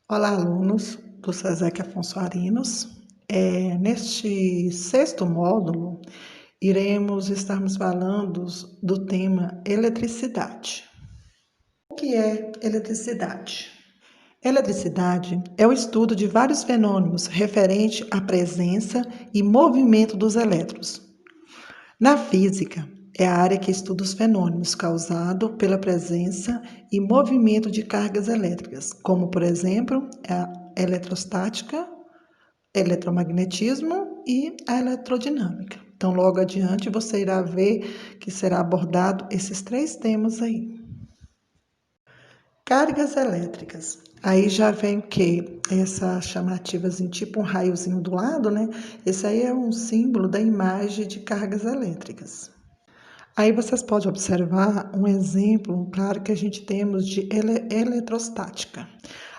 Olá, alunos do SESEC Afonso Arinos. Neste sexto módulo, estarmos falando do tema eletricidade. O que é eletricidade? Eletricidade é o estudo de vários fenômenos referente à presença e movimento dos elétrons. Na física, é a área que estuda os fenômenos causados pela presença e movimento de cargas elétricas, como, por exemplo, a eletrostática, eletromagnetismo e a eletrodinâmica. Então, logo adiante, você irá ver que será abordado esses três temas aí. Cargas elétricas. Aí já vem o quê? Essas chamativas em tipo um raiozinho do lado, né? Esse aí é um símbolo da imagem de cargas elétricas. Aí vocês podem observar um exemplo, claro, que a gente temos de eletrostática,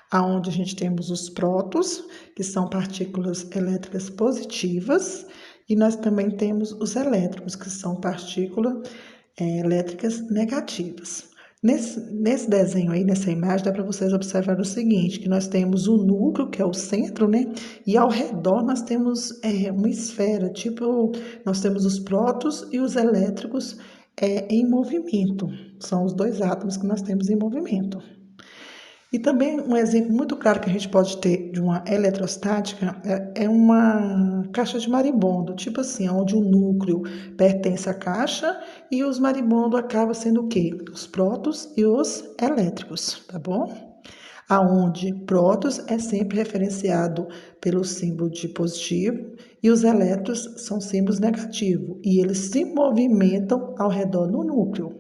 aonde a gente temos os prótons, que são partículas elétricas positivas, e nós também temos os elétrons, que são partículas elétricas negativas. Nesse desenho aí, nessa imagem, dá para vocês observar o seguinte, que nós temos o núcleo, que é o centro, né? E ao redor nós temos uma esfera, tipo, nós temos os prótons e os elétricos em movimento. São os dois átomos que nós temos em movimento. E também um exemplo muito claro que a gente pode ter de uma eletrostática é uma caixa de marimbondo, tipo assim, onde o núcleo pertence à caixa e os marimbondos acabam sendo o quê? Os prótons e os elétricos, tá bom? Aonde prótons é sempre referenciado pelo símbolo de positivo e os elétrons são símbolos negativos e eles se movimentam ao redor do núcleo.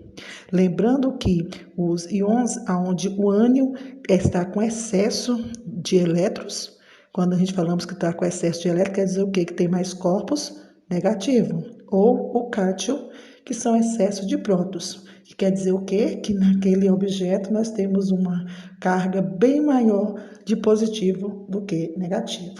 Lembrando que os íons, onde o ânion está com excesso de elétrons, quando a gente falamos que está com excesso de elétrons, quer dizer o quê? Que tem mais corpos negativo. Ou o cátion, que são excesso de prótons, que quer dizer o quê? Que naquele objeto nós temos uma carga bem maior de positivo do que negativo.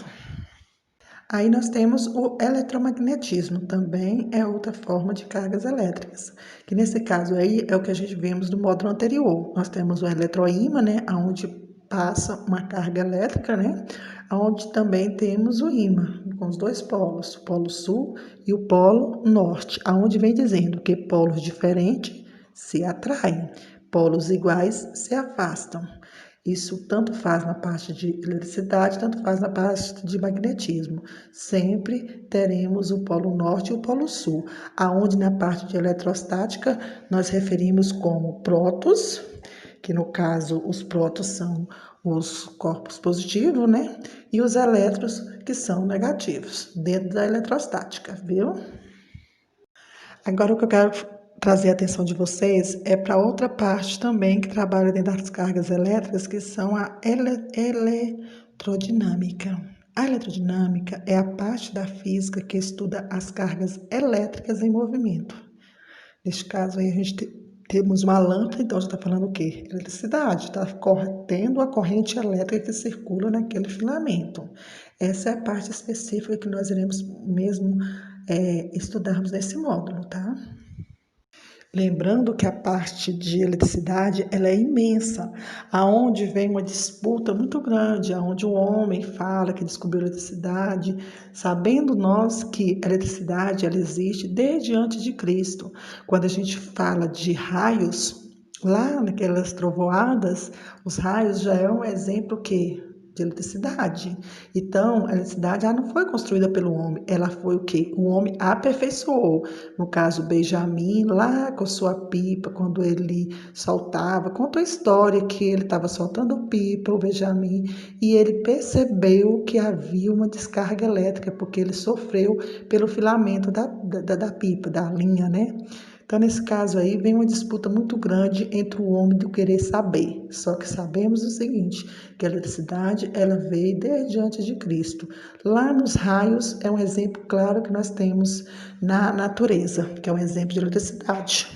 Aí nós temos o eletromagnetismo, também é outra forma de cargas elétricas, que nesse caso aí é o que a gente vimos no módulo anterior. Nós temos o eletroímã, né, onde passa uma carga elétrica, né, onde também temos o ímã, com os dois polos, o polo sul e o polo norte, aonde vem dizendo que polos diferentes se atraem, polos iguais se afastam. Isso tanto faz na parte de eletricidade, tanto faz na parte de magnetismo. Sempre teremos o polo norte e o polo sul, aonde na parte de eletrostática nós referimos como prótons, que no caso os prótons são os corpos positivos, né? E os elétrons que são negativos, dentro da eletrostática, viu? Agora o que eu quero trazer a atenção de vocês é para outra parte também que trabalha dentro das cargas elétricas, que são a eletrodinâmica. A eletrodinâmica é a parte da física que estuda as cargas elétricas em movimento. Neste caso aí a gente temos uma lâmpada, então já está falando o quê? Eletricidade, está tendo a corrente elétrica que circula naquele filamento. Essa é a parte específica que nós iremos mesmo estudarmos nesse módulo, tá? Lembrando que a parte de eletricidade ela é imensa, aonde vem uma disputa muito grande, aonde o homem fala que descobriu a eletricidade, sabendo nós que a eletricidade ela existe desde antes de Cristo. Quando a gente fala de raios, lá naquelas trovoadas, os raios já é um exemplo que de eletricidade. Então, a eletricidade não foi construída pelo homem, ela foi o quê? O homem aperfeiçoou. No caso, Benjamin, lá com sua pipa, quando ele soltava, conta a história que ele estava soltando pipa, o Benjamin, e ele percebeu que havia uma descarga elétrica, porque ele sofreu pelo filamento da pipa, da linha, né? Então, nesse caso aí, vem uma disputa muito grande entre o homem do querer saber. Só que sabemos o seguinte, que a eletricidade, ela veio desde antes de Cristo. Lá nos raios, é um exemplo claro que nós temos na natureza, que é um exemplo de eletricidade.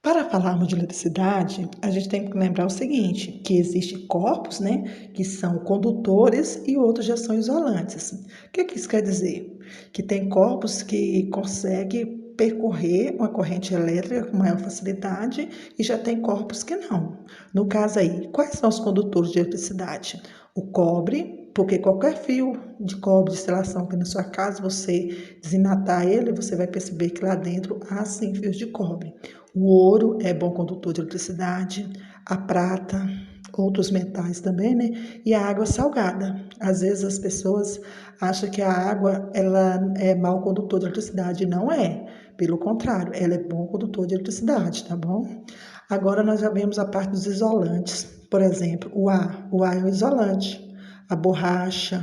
Para falarmos de eletricidade, a gente tem que lembrar o seguinte, que existem corpos, né, que são condutores e outros já são isolantes. O que isso quer dizer? Que tem corpos que conseguem percorrer uma corrente elétrica com maior facilidade e já tem corpos que não. No caso aí, quais são os condutores de eletricidade? O cobre, porque qualquer fio de cobre de instalação que na sua casa você desenatar ele, você vai perceber que lá dentro há sim fios de cobre. O ouro é bom condutor de eletricidade, a prata, outros metais também, né? E a água salgada. Às vezes as pessoas acham que a água ela é mau condutor de eletricidade. Não é. Pelo contrário, ela é bom condutor de eletricidade, tá bom? Agora nós já vemos a parte dos isolantes. Por exemplo, o ar. O ar é um isolante. A borracha,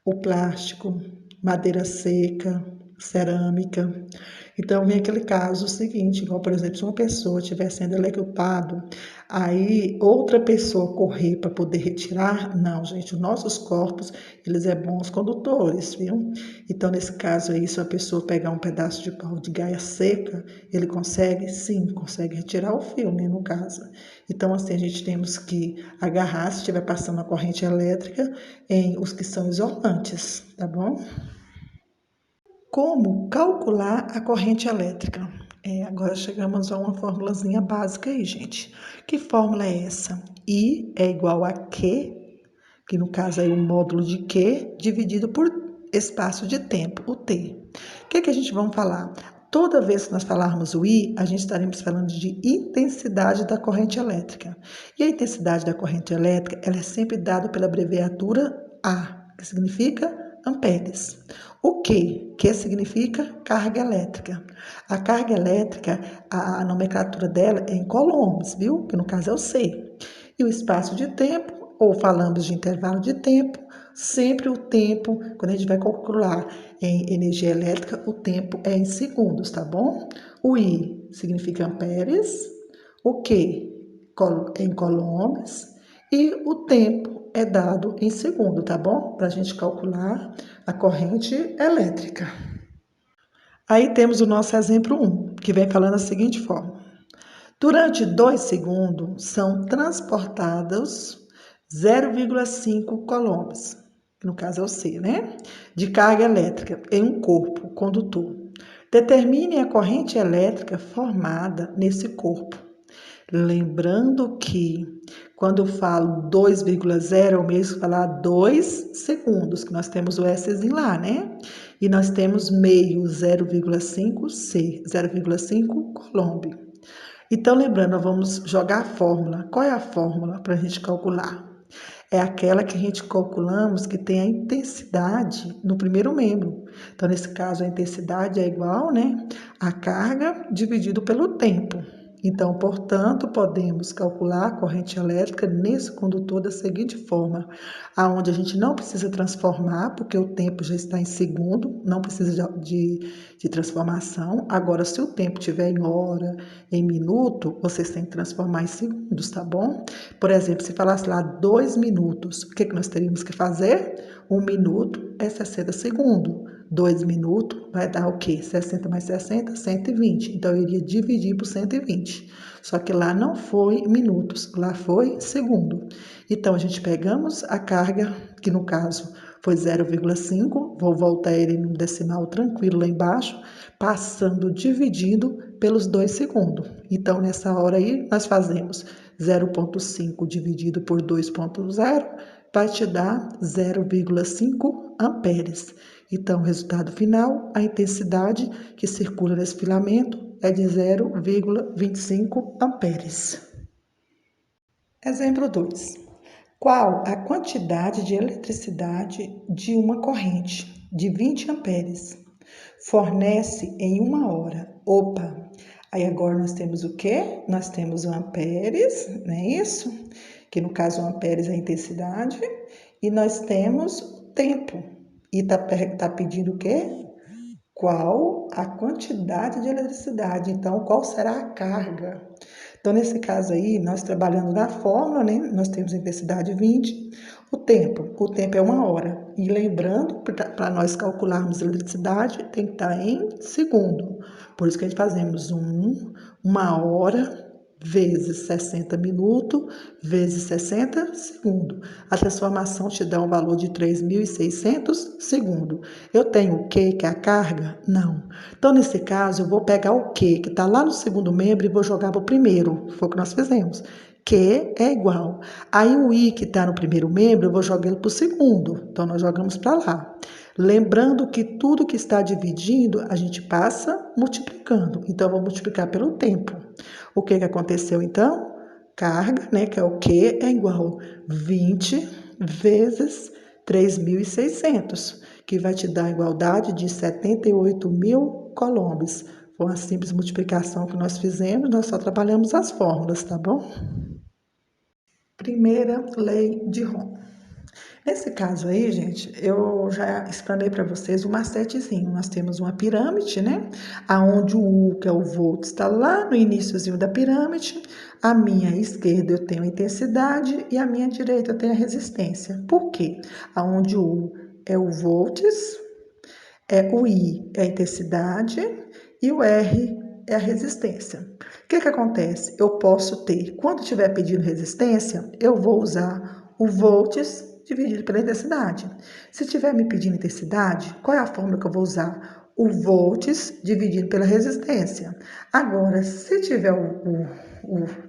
o plástico, madeira seca, cerâmica. Então, vem aquele caso seguinte, igual, por exemplo, se uma pessoa estiver sendo eletrocutado, aí outra pessoa correr para poder retirar, não, gente, os nossos corpos, eles é bons condutores, viu? Então, nesse caso aí, se a pessoa pegar um pedaço de pau de gaia seca, ele consegue, sim, consegue retirar o fio, né, no caso. Então, assim, a gente temos que agarrar, se estiver passando a corrente elétrica, em os que são isolantes, tá bom? Como calcular a corrente elétrica? Agora chegamos a uma formulazinha básica aí, gente. Que fórmula é essa? I é igual a Q, que no caso é o módulo de Q, dividido por espaço de tempo, o T. O que a gente vai falar? Toda vez que nós falarmos o I, a gente estaremos falando de intensidade da corrente elétrica. E a intensidade da corrente elétrica, ela é sempre dada pela abreviatura A, que significa amperes. O Q? Q significa carga elétrica. A carga elétrica, a nomenclatura dela é em coulombs, viu? Que no caso é o C. E o espaço de tempo, ou falamos de intervalo de tempo, sempre o tempo, quando a gente vai calcular em energia elétrica, o tempo é em segundos, tá bom? O I significa amperes, o Q em coulombs e o tempo é dado em segundo, tá bom? Para a gente calcular a corrente elétrica. Aí temos o nosso exemplo 1, que vem falando da seguinte forma. Durante 2 segundos são transportados 0,5 coulombs, que no caso é o C, né? De carga elétrica em um corpo condutor. Determine a corrente elétrica formada nesse corpo. Lembrando que quando eu falo 2,0 é o mesmo que falar 2 segundos, que nós temos o Szinho lá, né? E nós temos meio 0,5 C, 0,5 coulomb. Então, lembrando, nós vamos jogar a fórmula. Qual é a fórmula para a gente calcular? É aquela que a gente calculamos que tem a intensidade no primeiro membro. Então, nesse caso, a intensidade é igual, né, a carga dividido pelo tempo. Então, portanto, podemos calcular a corrente elétrica nesse condutor da seguinte forma, aonde a gente não precisa transformar, porque o tempo já está em segundo, não precisa de transformação. Agora, se o tempo estiver em hora, em minuto, vocês têm que transformar em segundos, tá bom? Por exemplo, se falasse lá 2 minutos, o que nós teríamos que fazer? 1 minuto é 60 segundos. 2 minutos vai dar o quê? 60 mais 60, 120. Então, eu iria dividir por 120. Só que lá não foi minutos, lá foi segundo. Então, a gente pegamos a carga, que no caso foi 0,5, vou voltar ele no decimal tranquilo lá embaixo, passando dividido pelos 2 segundos. Então, nessa hora aí, nós fazemos 0,5 dividido por 2,0 vai te dar 0,5 amperes. Então, o resultado final, a intensidade que circula nesse filamento é de 0,25 amperes. Exemplo 2. Qual a quantidade de eletricidade de uma corrente de 20 amperes fornece em 1 hora? Opa! Aí agora nós temos o quê? Nós temos o amperes, não é isso? Que no caso o amperes é a intensidade. E nós temos o tempo. E tá pedindo o quê? Qual a quantidade de eletricidade? Então, qual será a carga? Então, nesse caso aí, nós trabalhando na fórmula, né? Nós temos a intensidade 20, o tempo é 1 hora. E lembrando, para nós calcularmos a eletricidade, tem que estar em segundo. Por isso que a gente fazemos 1 hora vezes 60 minutos, vezes 60 segundos. A transformação te dá um valor de 3.600 segundos. Eu tenho o Q, que é a carga? Não. Então, nesse caso, eu vou pegar o Q, que está lá no segundo membro, e vou jogar para o primeiro. Foi o que nós fizemos. Q é igual. Aí, o I, que está no primeiro membro, eu vou jogar ele para o segundo. Então, nós jogamos para lá. Lembrando que tudo que está dividindo, a gente passa multiplicando. Então, eu vou multiplicar pelo tempo. O que aconteceu, então? Carga, né, que é o Q, é igual 20 vezes 3.600, que vai te dar a igualdade de 78.000 coulombs. Foi uma simples multiplicação que nós fizemos, nós só trabalhamos as fórmulas, tá bom? Primeira lei de Ohm. Nesse caso aí, gente, eu já explanei para vocês o macetezinho. Nós temos uma pirâmide, né? Aonde o U, que é o volt, está lá no iniciozinho da pirâmide. À minha esquerda eu tenho a intensidade e à minha direita eu tenho a resistência. Por quê? Aonde o U é o volts, o I é a intensidade e o R é a resistência. O que acontece? Eu posso ter, quando estiver pedindo resistência, eu vou usar o volts dividido pela intensidade. Se estiver me pedindo intensidade, qual é a fórmula que eu vou usar? O volts dividido pela resistência. Agora, se tiver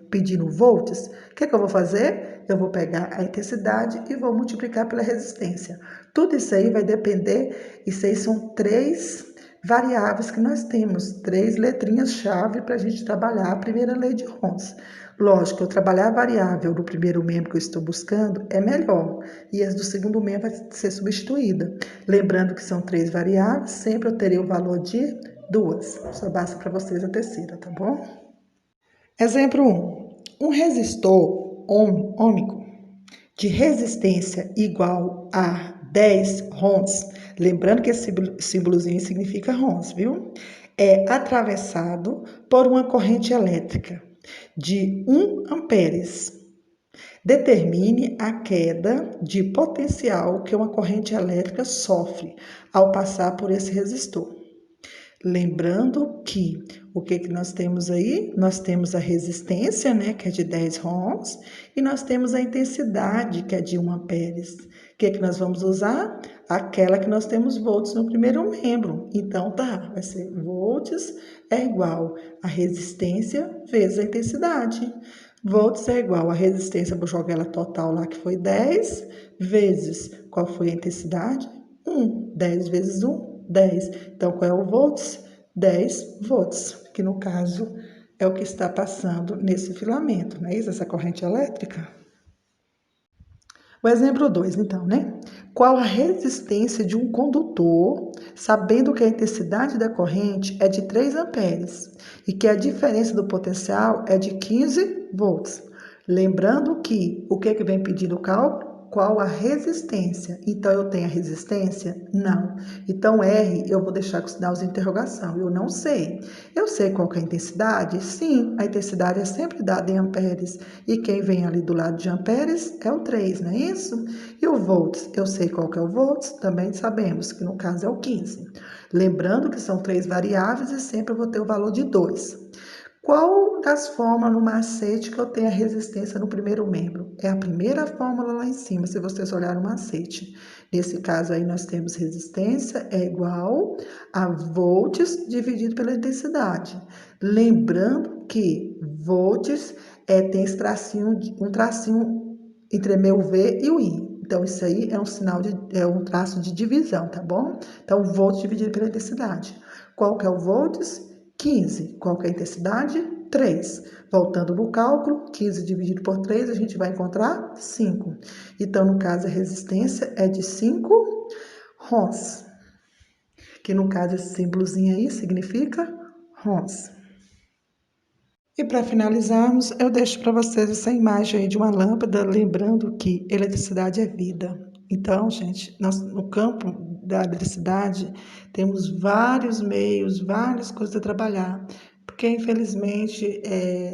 pedindo volts, o que eu vou fazer? Eu vou pegar a intensidade e vou multiplicar pela resistência. Tudo isso aí vai depender, isso aí são 3 variáveis que nós temos, 3 letrinhas-chave para a gente trabalhar a primeira lei de Ohms. Lógico, eu trabalhar a variável do primeiro membro que eu estou buscando é melhor, e as do segundo membro vai ser substituída. Lembrando que são 3 variáveis, sempre eu terei o valor de 2. Só basta para vocês a terceira, tá bom? Exemplo 1. Um resistor ohmico de resistência igual a 10 ohms, lembrando que esse símbolozinho significa ohms, viu? É atravessado por uma corrente elétrica de 1 amperes. Determine a queda de potencial que uma corrente elétrica sofre ao passar por esse resistor. Lembrando que o que nós temos aí? Nós temos a resistência, né, que é de 10 ohms, e nós temos a intensidade, que é de 1 amperes. O que nós vamos usar? Aquela que nós temos volts no primeiro membro. Então, tá, vai ser volts é igual a resistência vezes a intensidade. Volts é igual a resistência, vou jogar ela total lá, que foi 10, vezes qual foi a intensidade? 1. 10 vezes 1, 10. Então, qual é o volts? 10 volts, que no caso é o que está passando nesse filamento, não é isso? Essa corrente elétrica. O exemplo 2, então, né? Qual a resistência de um condutor, sabendo que a intensidade da corrente é de 3 amperes e que a diferença do potencial é de 15 volts? Lembrando que o que vem pedindo o cálculo? Qual a resistência? Então, eu tenho a resistência? Não. Então, R, eu vou deixar com sinal de interrogação. Eu não sei. Eu sei qual que é a intensidade? Sim, a intensidade é sempre dada em amperes. E quem vem ali do lado de amperes é o 3, não é isso? E o volts? Eu sei qual que é o volts? Também sabemos que no caso é o 15. Lembrando que são 3 variáveis e sempre eu vou ter o valor de 2. Qual das fórmulas no macete que eu tenho a resistência no primeiro membro? É a primeira fórmula lá em cima, se vocês olharem o macete. Nesse caso aí, nós temos resistência é igual a volts dividido pela intensidade. Lembrando que volts tem esse tracinho, um tracinho entre meu V e o I. Então, isso aí é um sinal é um traço de divisão, tá bom? Então, volts dividido pela intensidade. Qual que é o volts? 15. Qual que é a intensidade? 3. Voltando no cálculo, 15 dividido por 3, a gente vai encontrar 5. Então, no caso, a resistência é de 5 ohms. Que no caso, esse símbolozinho aí significa ohms. E para finalizarmos, eu deixo para vocês essa imagem aí de uma lâmpada, lembrando que eletricidade é vida. Então, gente, nós, no campo da eletricidade, temos vários meios, várias coisas a trabalhar. Porque infelizmente,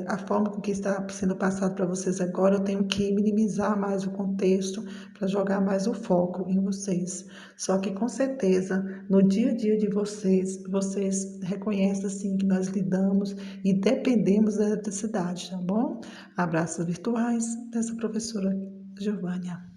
a forma com que está sendo passado para vocês agora, eu tenho que minimizar mais o contexto para jogar mais o foco em vocês. Só que com certeza, no dia a dia de vocês, vocês reconhecem assim que nós lidamos e dependemos da eletricidade, tá bom? Abraços virtuais dessa professora Giovânia.